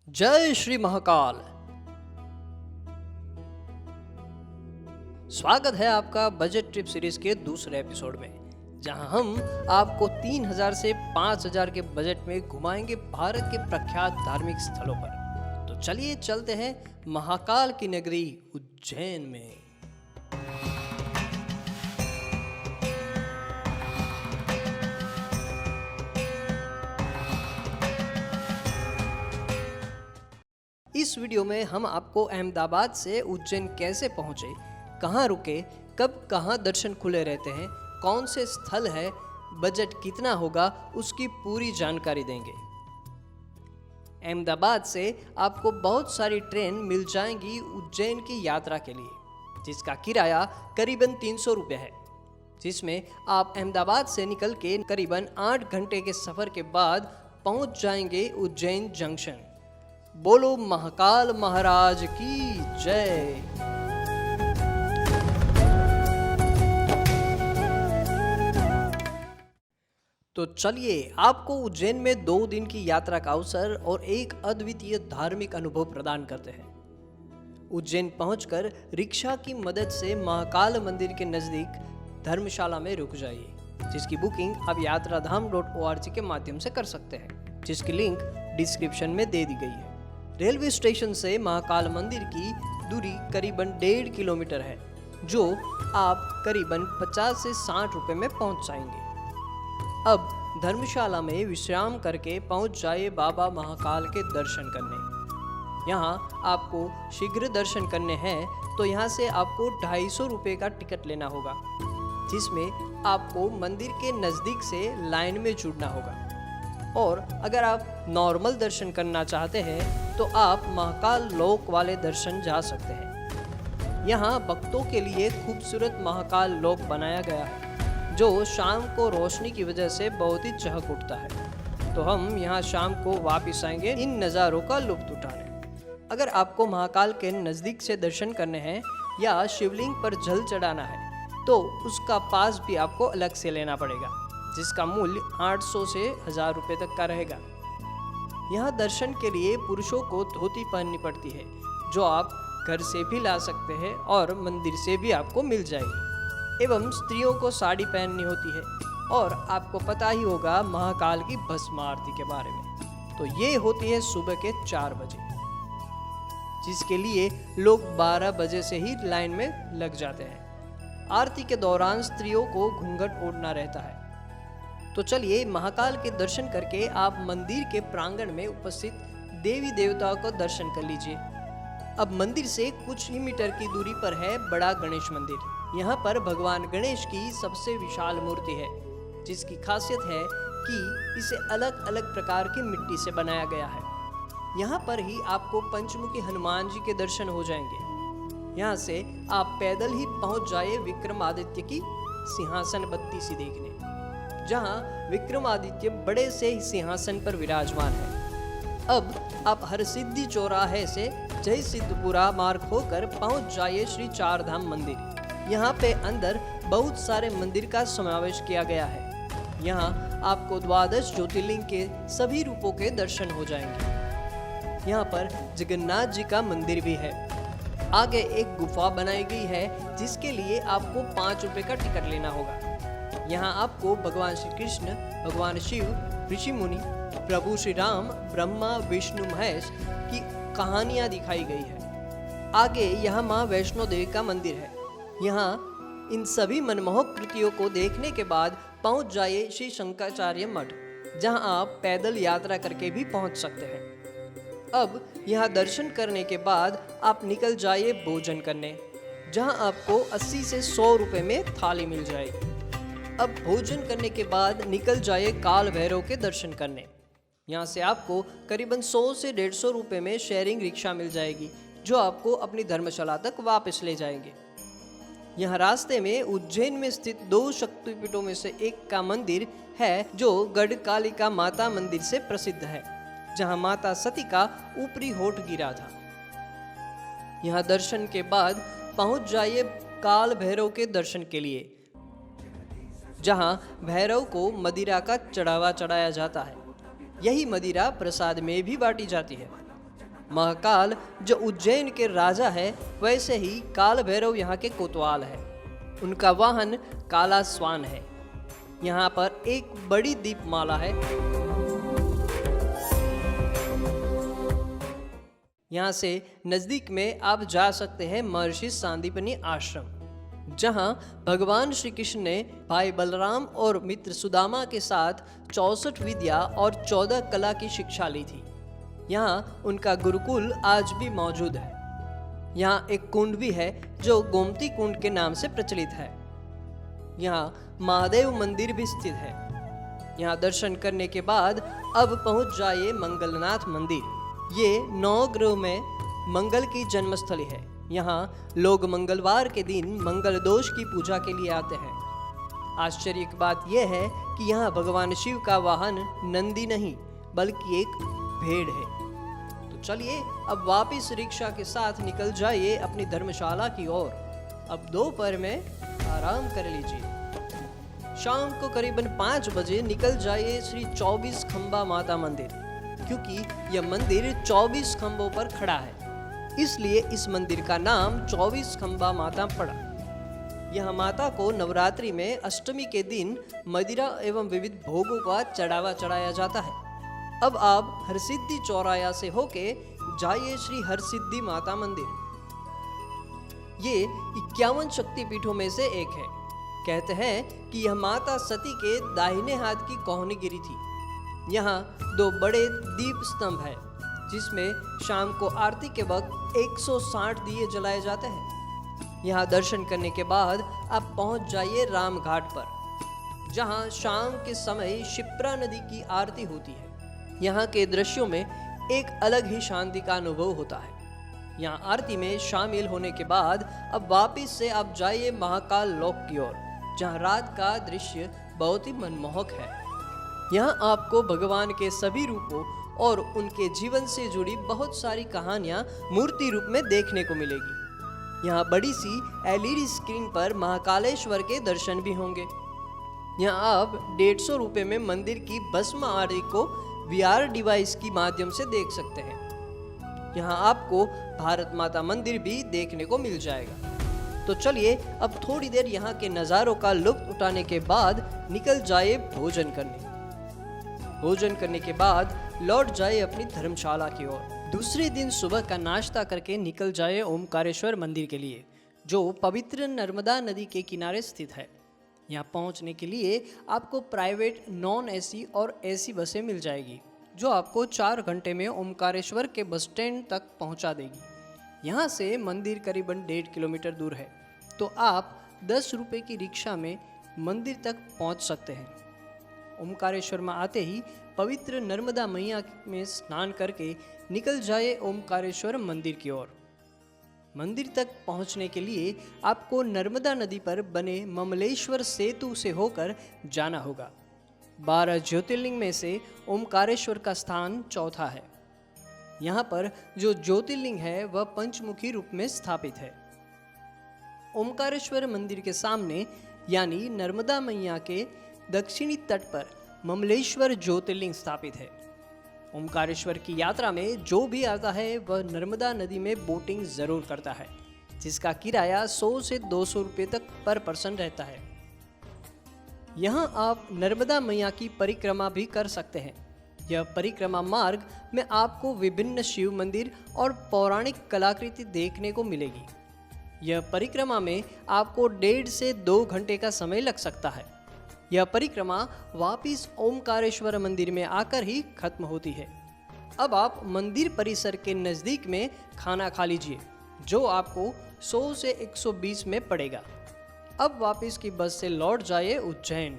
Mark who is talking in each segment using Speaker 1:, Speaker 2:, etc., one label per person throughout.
Speaker 1: जय श्री महाकाल। स्वागत है आपका बजट ट्रिप सीरीज के दूसरे एपिसोड में, जहां हम आपको 3000 से 5000 के बजट में घुमाएंगे भारत के प्रख्यात धार्मिक स्थलों पर। तो चलिए चलते हैं महाकाल की नगरी उज्जैन में। इस वीडियो में हम आपको अहमदाबाद से उज्जैन कैसे पहुंचे, कहां रुके, कब कहां दर्शन खुले रहते हैं, कौन से स्थल है, बजट कितना होगा, उसकी पूरी जानकारी देंगे। अहमदाबाद से आपको बहुत सारी ट्रेन मिल जाएंगी उज्जैन की यात्रा के लिए, जिसका किराया करीबन 300 रुपये है, जिसमें आप अहमदाबाद से निकल के करीबन 8 घंटे के सफ़र के बाद पहुंच जाएंगे उज्जैन जंक्शन। बोलो महाकाल महाराज की जय। तो चलिए आपको उज्जैन में 2 दिन की यात्रा का अवसर और एक अद्वितीय धार्मिक अनुभव प्रदान करते हैं। उज्जैन पहुंचकर रिक्शा की मदद से महाकाल मंदिर के नजदीक धर्मशाला में रुक जाइए, जिसकी बुकिंग आप yatraधाम.org के माध्यम से कर सकते हैं, जिसकी लिंक डिस्क्रिप्शन में दे दी गई है। रेलवे स्टेशन से महाकाल मंदिर की दूरी करीबन 1.5 किलोमीटर है, जो आप करीबन 50 से 60 रुपये में पहुंच जाएंगे। अब धर्मशाला में विश्राम करके पहुंच जाइए बाबा महाकाल के दर्शन करने। यहाँ आपको शीघ्र दर्शन करने हैं तो यहाँ से आपको 250 रुपये का टिकट लेना होगा, जिसमें आपको मंदिर के नज़दीक से लाइन में जुड़ना होगा। और अगर आप नॉर्मल दर्शन करना चाहते हैं तो आप महाकाल लोक वाले दर्शन जा सकते हैं। यहाँ भक्तों के लिए खूबसूरत महाकाल लोक बनाया गया है, जो शाम को रोशनी की वजह से बहुत ही चहक उठता है। तो हम यहाँ शाम को वापस आएंगे इन नज़ारों का लुत्फ उठाने। अगर आपको महाकाल के नज़दीक से दर्शन करने हैं या शिवलिंग पर जल चढ़ाना है तो उसका पास भी आपको अलग से लेना पड़ेगा, जिसका मूल्य 800 से 1000 रुपये तक का रहेगा। यहाँ दर्शन के लिए पुरुषों को धोती पहननी पड़ती है, जो आप घर से भी ला सकते हैं और मंदिर से भी आपको मिल जाएगी। एवं स्त्रियों को साड़ी पहननी होती है। और आपको पता ही होगा महाकाल की भस्म आरती के बारे में, तो ये होती है सुबह के 4 बजे, जिसके लिए लोग 12 बजे से ही लाइन में लग जाते हैं। आरती के दौरान स्त्रियों को घूंघट ओढ़ना रहता है। तो चलिए महाकाल के दर्शन करके आप मंदिर के प्रांगण में उपस्थित देवी देवताओं को दर्शन कर लीजिए। अब मंदिर से कुछ ही मीटर की दूरी पर है बड़ा गणेश मंदिर। यहाँ पर भगवान गणेश की सबसे विशाल मूर्ति है, जिसकी खासियत है कि इसे अलग अलग प्रकार की मिट्टी से बनाया गया है। यहाँ पर ही आपको पंचमुखी हनुमान जी के दर्शन हो जाएंगे। यहाँ से आप पैदल ही पहुँच जाए विक्रमादित्य की सिंहासन बत्ती सी देखने, जहाँ विक्रमादित्य बड़े से सिंहासन पर विराजमान है। अब आप हरसिद्धि चौराहे से जय सिद्धपुरा मार्ग होकर पहुंच जाइए श्री चारधाम मंदिर। यहाँ पे अंदर बहुत सारे मंदिर का समावेश किया गया है। यहाँ आपको 12 ज्योतिर्लिंग के सभी रूपों के दर्शन हो जाएंगे। यहाँ पर जगन्नाथ जी का मंदिर भी है। आगे एक गुफा बनाई गई है, जिसके लिए आपको 5 रुपये का टिकट लेना होगा। यहाँ आपको भगवान श्री कृष्ण, भगवान शिव, ऋषि मुनि, प्रभु श्री राम, ब्रह्मा, विष्णु, महेश की कहानियाँ दिखाई गई है। आगे यहाँ माँ वैष्णो देवी का मंदिर है। यहाँ इन सभी मनमोहक कृतियों को देखने के बाद पहुँच जाइए श्री शंकराचार्य मठ, जहाँ आप पैदल यात्रा करके भी पहुँच सकते हैं। अब यहाँ दर्शन करने के बाद आप निकल जाइए भोजन करने, जहाँ आपको 80 से 100 रुपये में थाली मिल जाएगी। अब भोजन करने के बाद निकल जाइए काल भैरव के दर्शन करने। यहाँ से आपको करीबन 100 से 150 रुपये में शेयरिंग रिक्शा मिल जाएगी, जो आपको अपनी धर्मशाला तक वापस ले जाएंगे। यहाँ रास्ते में उज्जैन में स्थित 2 शक्तिपीठों में से एक का मंदिर है, जो गढ़कालिका माता मंदिर से प्रसिद्ध है, जहाँ माता सती का ऊपरी होठ गिरा था। यहाँ दर्शन के बाद पहुँच जाइए काल भैरव के दर्शन के लिए, जहाँ भैरव को मदिरा का चढ़ावा चढ़ाया जाता है। यही मदिरा प्रसाद में भी बांटी जाती है। महाकाल जो उज्जैन के राजा है, वैसे ही काल भैरव यहाँ के कोतवाल है। उनका वाहन काला स्वान है। यहाँ पर एक बड़ी दीपमाला है। यहाँ से नजदीक में आप जा सकते हैं महर्षि सांदीपनि आश्रम, जहाँ भगवान श्री कृष्ण ने भाई बलराम और मित्र सुदामा के साथ 64 विद्या और 14 कला की शिक्षा ली थी। यहाँ उनका गुरुकुल आज भी मौजूद है। यहाँ एक कुंड भी है जो गोमती कुंड के नाम से प्रचलित है। यहाँ महादेव मंदिर भी स्थित है। यहाँ दर्शन करने के बाद अब पहुंच जाइए मंगलनाथ मंदिर। ये नवग्रह में मंगल की जन्मस्थली है। यहाँ लोग मंगलवार के दिन मंगल दोष की पूजा के लिए आते हैं। आश्चर्य की बात यह है कि यहाँ भगवान शिव का वाहन नंदी नहीं बल्कि एक भेड़ है। तो चलिए अब वापिस रिक्शा के साथ निकल जाइए अपनी धर्मशाला की ओर। अब दोपहर में आराम कर लीजिए। शाम को करीबन 5 बजे निकल जाइए श्री 24 खंबा माता मंदिर, क्योंकि यह मंदिर 24 खंभों पर खड़ा है, इसलिए इस मंदिर का नाम 24 खंबा माता पड़ा। यह माता को नवरात्रि में अष्टमी के दिन मदिरा एवं विविध भोगों का चढ़ावा चढ़ाया जाता है। अब आप हरसिद्धि चौराया से होके जाइए श्री हरसिद्धि माता मंदिर। ये 51 शक्तिपीठों में से एक है। कहते हैं कि यह माता सती के दाहिने हाथ की कोहनी गिरी थी। यहाँ 2 बड़े दीप स्तंभ है, जिसमें शाम को आरती के वक्त 160 दिए जलाए जाते हैं। यहाँ दर्शन करने के बाद आप पहुँच जाइए राम घाट पर, जहाँ शाम के समय शिप्रा नदी की आरती होती है। यहाँ के दृश्यों में एक अलग ही शांति का अनुभव होता है। यहाँ आरती में शामिल होने के बाद अब वापिस से आप जाइए महाकाल लोक की ओर, जहाँ रात का दृश्य बहुत ही मनमोहक है। यहाँ आपको भगवान के सभी रूपों और उनके जीवन से जुड़ी बहुत सारी कहानियाँ मूर्ति रूप में देखने को मिलेगी। यहाँ बड़ी सी LED स्क्रीन पर महाकालेश्वर के दर्शन भी होंगे। यहाँ आप 150 रुपये में मंदिर की भस्म आरती को VR डिवाइस की माध्यम से देख सकते हैं। यहाँ आपको भारत माता मंदिर भी देखने को मिल जाएगा। तो चलिए अब थोड़ी देर यहाँ के नज़ारों का लुत्फ उठाने के बाद निकल जाए भोजन करने। भोजन करने के बाद लौट जाए अपनी धर्मशाला की ओर। दूसरे दिन सुबह का नाश्ता करके निकल जाए ओमकारेश्वर मंदिर के लिए, जो पवित्र नर्मदा नदी के किनारे स्थित है। यहाँ पहुँचने के लिए आपको प्राइवेट नॉन AC और AC बसें मिल जाएगी, जो आपको 4 घंटे में ओमकारेश्वर के बस स्टैंड तक पहुँचा देगी। यहाँ से मंदिर करीबन 1.5 किलोमीटर दूर है, तो आप 10 रुपये की रिक्शा में मंदिर तक पहुँच सकते हैं। ओमकारेश्वर में आते ही पवित्र नर्मदा मैया में स्नान करके निकल जाए ओमकारेश्वर मंदिर की ओर। मंदिर तक पहुंचने के लिए आपको नर्मदा नदी पर बने ममलेश्वर सेतु से होकर जाना होगा। 12 ज्योतिर्लिंग में से ओमकारेश्वर का स्थान चौथा है। यहाँ पर जो ज्योतिर्लिंग है वह पंचमुखी रूप में स्थापित है। ओमकारेश्वर मंदिर के सामने यानी नर्मदा मैया के दक्षिणी तट पर ममलेश्वर ज्योतिर्लिंग स्थापित है। ओमकारेश्वर की यात्रा में जो भी आता है वह नर्मदा नदी में बोटिंग जरूर करता है, जिसका किराया 100 से 200 रुपये तक पर पर्सन रहता है। यहाँ आप नर्मदा मैया की परिक्रमा भी कर सकते हैं। यह परिक्रमा मार्ग में आपको विभिन्न शिव मंदिर और पौराणिक कलाकृति देखने को मिलेगी। यह परिक्रमा में आपको 1.5 से 2 घंटे का समय लग सकता है। यह परिक्रमा वापिस ओमकारेश्वर मंदिर में आकर ही खत्म होती है। अब आप मंदिर परिसर के नज़दीक में खाना खा लीजिए, जो आपको 100 से 120 में पड़ेगा। अब वापिस की बस से लौट जाइए उज्जैन,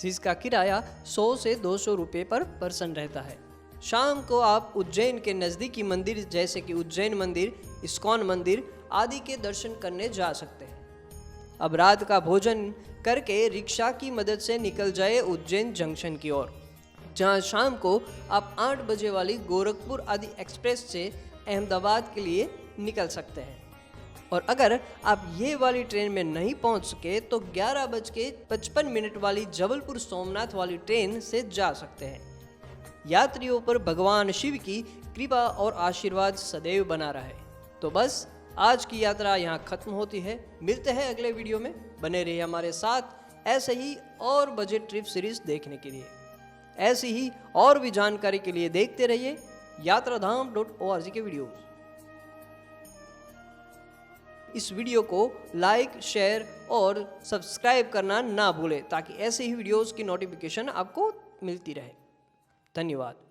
Speaker 1: जिसका किराया 100 से 200 रुपये पर पर्सन रहता है। शाम को आप उज्जैन के नज़दीकी मंदिर जैसे कि उज्जैन मंदिर, इस्कॉन मंदिर आदि के दर्शन करने जा सकते हैं। अब रात का भोजन करके रिक्शा की मदद से निकल जाए उज्जैन जंक्शन की ओर, जहां शाम को आप 8 बजे वाली गोरखपुर आदि एक्सप्रेस से अहमदाबाद के लिए निकल सकते हैं। और अगर आप ये वाली ट्रेन में नहीं पहुंच सके तो 11:55 वाली जबलपुर सोमनाथ वाली ट्रेन से जा सकते हैं। यात्रियों पर भगवान शिव की कृपा और आशीर्वाद सदैव बना रहे। तो बस आज की यात्रा यहाँ खत्म होती है। मिलते हैं अगले वीडियो में। बने रहिए हमारे साथ ऐसे ही और बजट ट्रिप सीरीज देखने के लिए। ऐसी ही और भी जानकारी के लिए देखते रहिए यात्राधाम.org के वीडियो। इस वीडियो को लाइक, शेयर और सब्सक्राइब करना ना भूलें ताकि ऐसे ही वीडियोस की नोटिफिकेशन आपको मिलती रहे। धन्यवाद।